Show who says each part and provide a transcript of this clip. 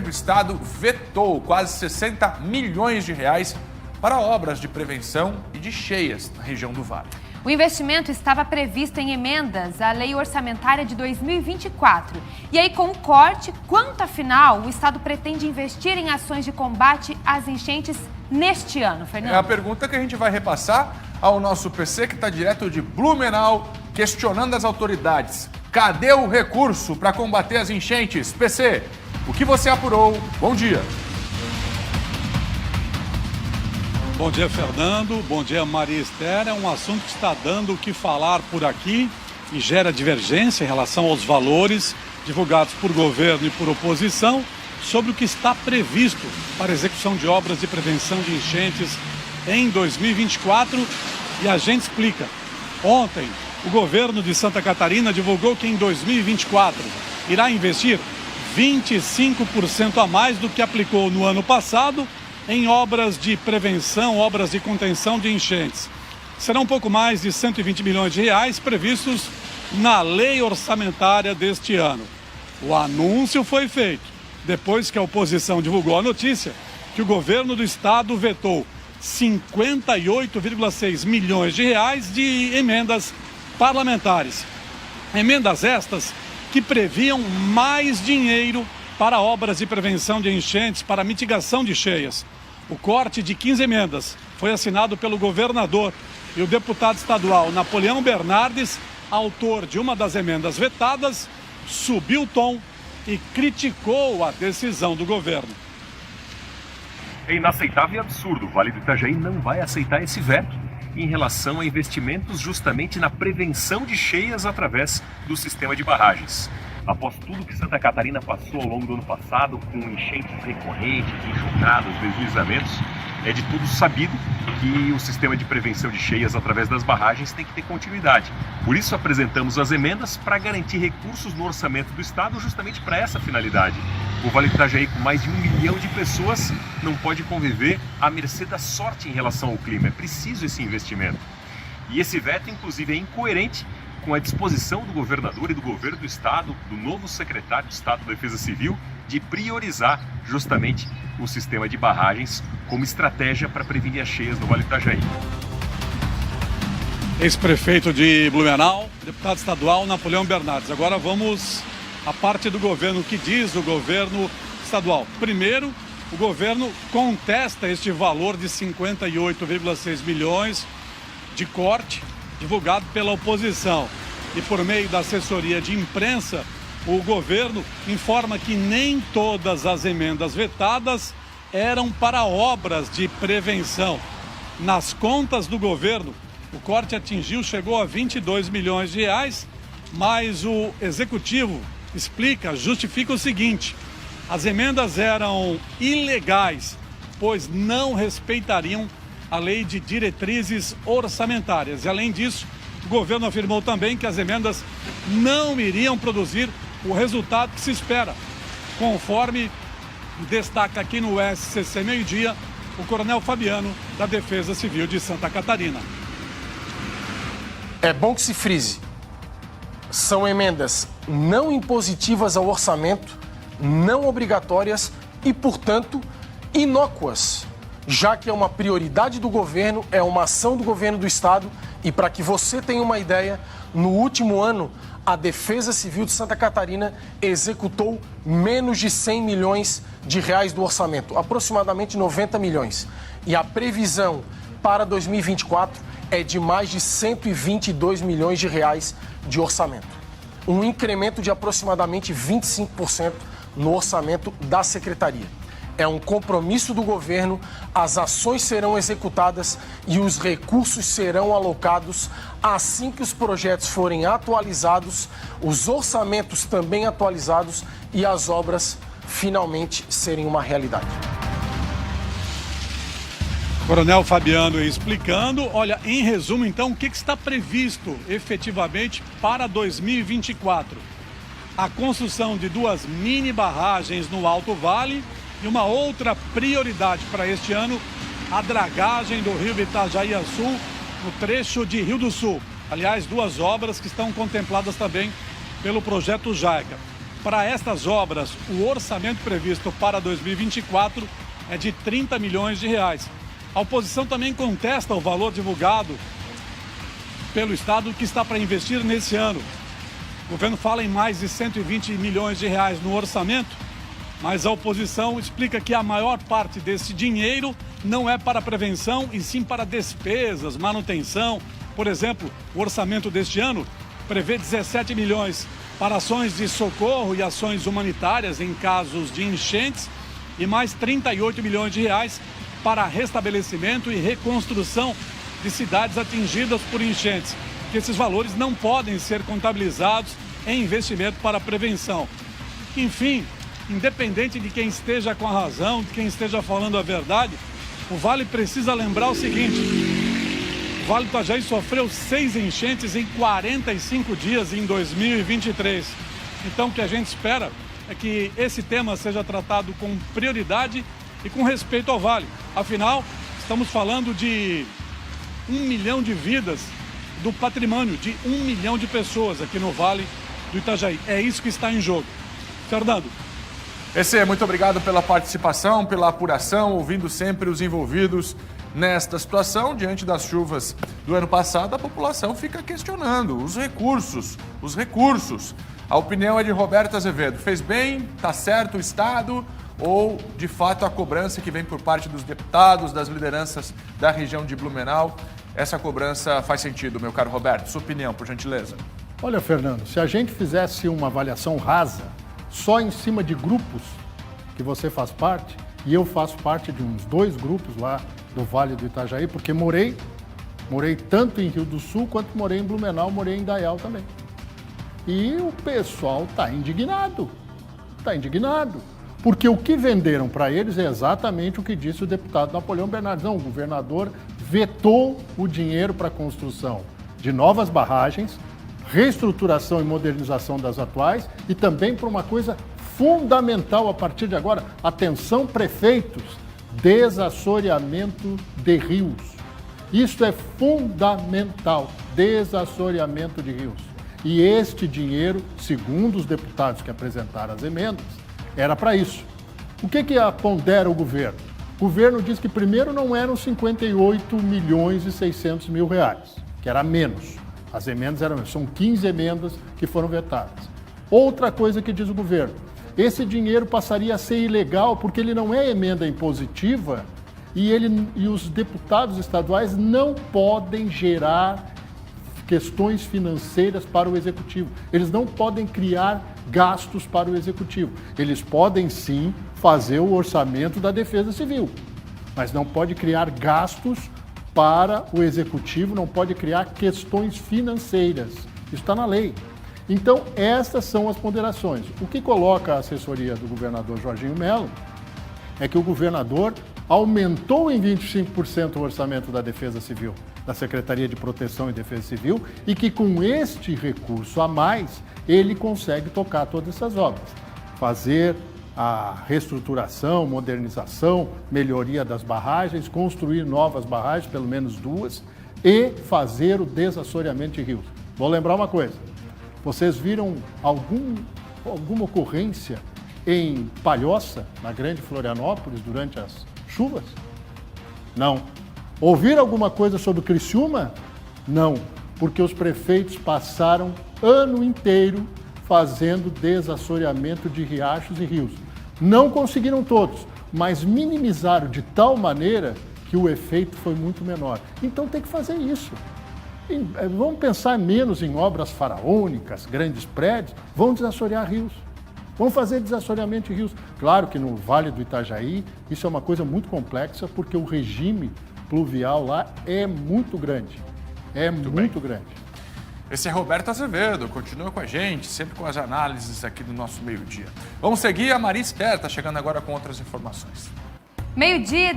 Speaker 1: do estado vetou quase 60 milhões de reais para obras de prevenção e de cheias na região do Vale.
Speaker 2: O investimento estava previsto em emendas à lei orçamentária de 2024. E aí, com o corte, quanto afinal o estado pretende investir em ações de combate às enchentes neste ano, Fernando?
Speaker 1: É a pergunta que a gente vai repassar ao nosso PC, que está direto de Blumenau, questionando as autoridades. Cadê o recurso para combater as enchentes? PC, o que você apurou? Bom dia.
Speaker 3: Bom dia, Fernando. Bom dia, Maria Esther. É um assunto que está dando o que falar por aqui e gera divergência em relação aos valores divulgados por governo e por oposição sobre o que está previsto para a execução de obras de prevenção de enchentes em 2024. E a gente explica. Ontem, o governo de Santa Catarina divulgou que em 2024 irá investir 25% a mais do que aplicou no ano passado em obras de prevenção, obras de contenção de enchentes. Serão um pouco mais de 120 milhões de reais previstos na lei orçamentária deste ano. O anúncio foi feito depois que a oposição divulgou a notícia que o governo do estado vetou 58,6 milhões de reais de emendas parlamentares. Emendas estas que previam mais dinheiro para obras de prevenção de enchentes, para mitigação de cheias. O corte de 15 emendas foi assinado pelo governador e o deputado estadual Napoleão Bernardes, autor de uma das emendas vetadas, subiu o tom e criticou a decisão do governo.
Speaker 4: É inaceitável e absurdo. O Vale do Itajaí não vai aceitar esse veto em relação a investimentos justamente na prevenção de cheias através do sistema de barragens. Após tudo que Santa Catarina passou ao longo do ano passado, com enchentes recorrentes, enxurradas, deslizamentos, é de tudo sabido que o sistema de prevenção de cheias através das barragens tem que ter continuidade. Por isso apresentamos as emendas para garantir recursos no orçamento do estado justamente para essa finalidade. O Vale do Itajaí, com mais de 1 milhão de pessoas, não pode conviver à mercê da sorte em relação ao clima. É preciso esse investimento. E esse veto, inclusive, é incoerente com a disposição do governador e do governo do estado, do novo secretário de Estado da Defesa Civil, de priorizar justamente o sistema de barragens como estratégia para prevenir as cheias no Vale do Itajaí.
Speaker 3: Ex-prefeito de Blumenau, deputado estadual Napoleão Bernardes. Agora vamos à parte do governo. O que diz o governo estadual? Primeiro, o governo contesta este valor de 58,6 milhões de corte divulgado pela oposição. E por meio da assessoria de imprensa, o governo informa que nem todas as emendas vetadas eram para obras de prevenção. Nas contas do governo, o corte chegou a 22 milhões de reais, mas o executivo justifica o seguinte: as emendas eram ilegais, pois não respeitariam a lei de diretrizes orçamentárias. E, além disso, o governo afirmou também que as emendas não iriam produzir o resultado que se espera, conforme destaca aqui no SCC Meio-Dia o coronel Fabiano, da Defesa Civil de Santa Catarina.
Speaker 5: É bom que se frise. São emendas não impositivas ao orçamento, não obrigatórias e, portanto, inócuas, já que é uma prioridade do governo, é uma ação do governo do estado. E para que você tenha uma ideia, no último ano, a Defesa Civil de Santa Catarina executou menos de 100 milhões de reais do orçamento, aproximadamente 90 milhões. E a previsão para 2024 é de mais de 122 milhões de reais de orçamento. Um incremento de aproximadamente 25% no orçamento da Secretaria. É um compromisso do governo, as ações serão executadas e os recursos serão alocados assim que os projetos forem atualizados, os orçamentos também atualizados e as obras finalmente serem uma realidade.
Speaker 3: Coronel Fabiano explicando. Olha, em resumo, então, o que está previsto efetivamente para 2024? A construção de 2 mini barragens no Alto Vale. E uma outra prioridade para este ano, a dragagem do rio Itajaí-Açu no trecho de Rio do Sul. Aliás, 2 obras que estão contempladas também pelo projeto JAICA. Para estas obras, o orçamento previsto para 2024 é de 30 milhões de reais. A oposição também contesta o valor divulgado pelo Estado que está para investir nesse ano. O governo fala em mais de 120 milhões de reais no orçamento, mas a oposição explica que a maior parte desse dinheiro não é para prevenção e sim para despesas, manutenção. Por exemplo, o orçamento deste ano prevê 17 milhões para ações de socorro e ações humanitárias em casos de enchentes e mais 38 milhões de reais para restabelecimento e reconstrução de cidades atingidas por enchentes. Que esses valores não podem ser contabilizados em investimento para prevenção. Enfim, independente de quem esteja com a razão, de quem esteja falando a verdade, o Vale precisa lembrar o seguinte: o Vale do Itajaí sofreu 6 enchentes em 45 dias em 2023. Então, o que a gente espera é que esse tema seja tratado com prioridade e com respeito ao Vale. Afinal, estamos falando de 1 milhão de vidas, do patrimônio de 1 milhão de pessoas aqui no Vale do Itajaí. É isso que está em jogo. Fernando.
Speaker 1: PC, muito obrigado pela participação, pela apuração, ouvindo sempre os envolvidos nesta situação. Diante das chuvas do ano passado, a população fica questionando os recursos. A opinião é de Roberto Azevedo. Fez bem? Está certo o Estado? Ou, de fato, a cobrança que vem por parte dos deputados, das lideranças da região de Blumenau, essa cobrança faz sentido, meu caro Roberto? Sua opinião, por gentileza.
Speaker 6: Olha, Fernando, se a gente fizesse uma avaliação rasa, só em cima de grupos que você faz parte, e eu faço parte de uns 2 grupos lá do Vale do Itajaí, porque morei tanto em Rio do Sul, quanto morei em Blumenau, morei em Indaial também. E o pessoal está indignado, porque o que venderam para eles é exatamente o que disse o deputado Napoleão Bernardes. Não, o governador vetou o dinheiro para a construção de novas barragens, reestruturação e modernização das atuais e também para uma coisa fundamental a partir de agora, atenção prefeitos, desassoreamento de rios. Isso é fundamental, desassoreamento de rios. E este dinheiro, segundo os deputados que apresentaram as emendas, era para isso. O que pondera o governo? O governo diz que primeiro não eram 58 milhões e 600 mil reais, que era menos. As emendas são 15 emendas que foram vetadas. Outra coisa que diz o governo, esse dinheiro passaria a ser ilegal porque ele não é emenda impositiva e os deputados estaduais não podem gerar questões financeiras para o Executivo. Eles não podem criar gastos para o Executivo. Eles podem, sim, fazer o orçamento da Defesa Civil, mas não pode criar gastos para o Executivo, não pode criar questões financeiras. Isso está na lei. Então, essas são as ponderações. O que coloca a assessoria do governador Jorginho Mello é que o governador aumentou em 25% o orçamento da Defesa Civil, da Secretaria de Proteção e Defesa Civil, e que com este recurso a mais, ele consegue tocar todas essas obras. Fazer a reestruturação, modernização, melhoria das barragens, construir novas barragens, pelo menos 2, e fazer o desassoreamento de rios. Vou lembrar uma coisa, vocês viram alguma ocorrência em Palhoça, na Grande Florianópolis, durante as chuvas? Não. Ouviram alguma coisa sobre Criciúma? Não, porque os prefeitos passaram ano inteiro fazendo desassoreamento de riachos e rios. Não conseguiram todos, mas minimizaram de tal maneira que o efeito foi muito menor. Então tem que fazer isso. Vamos pensar menos em obras faraônicas, grandes prédios, vamos desassorear rios. Vamos fazer desassoreamento de rios. Claro que no Vale do Itajaí isso é uma coisa muito complexa, porque o regime pluvial lá é muito grande. Muito grande.
Speaker 1: Esse é Roberto Azevedo, continua com a gente, sempre com as análises aqui do nosso meio-dia. Vamos seguir, a Maria Esther está chegando agora com outras informações.
Speaker 2: Meio-dia.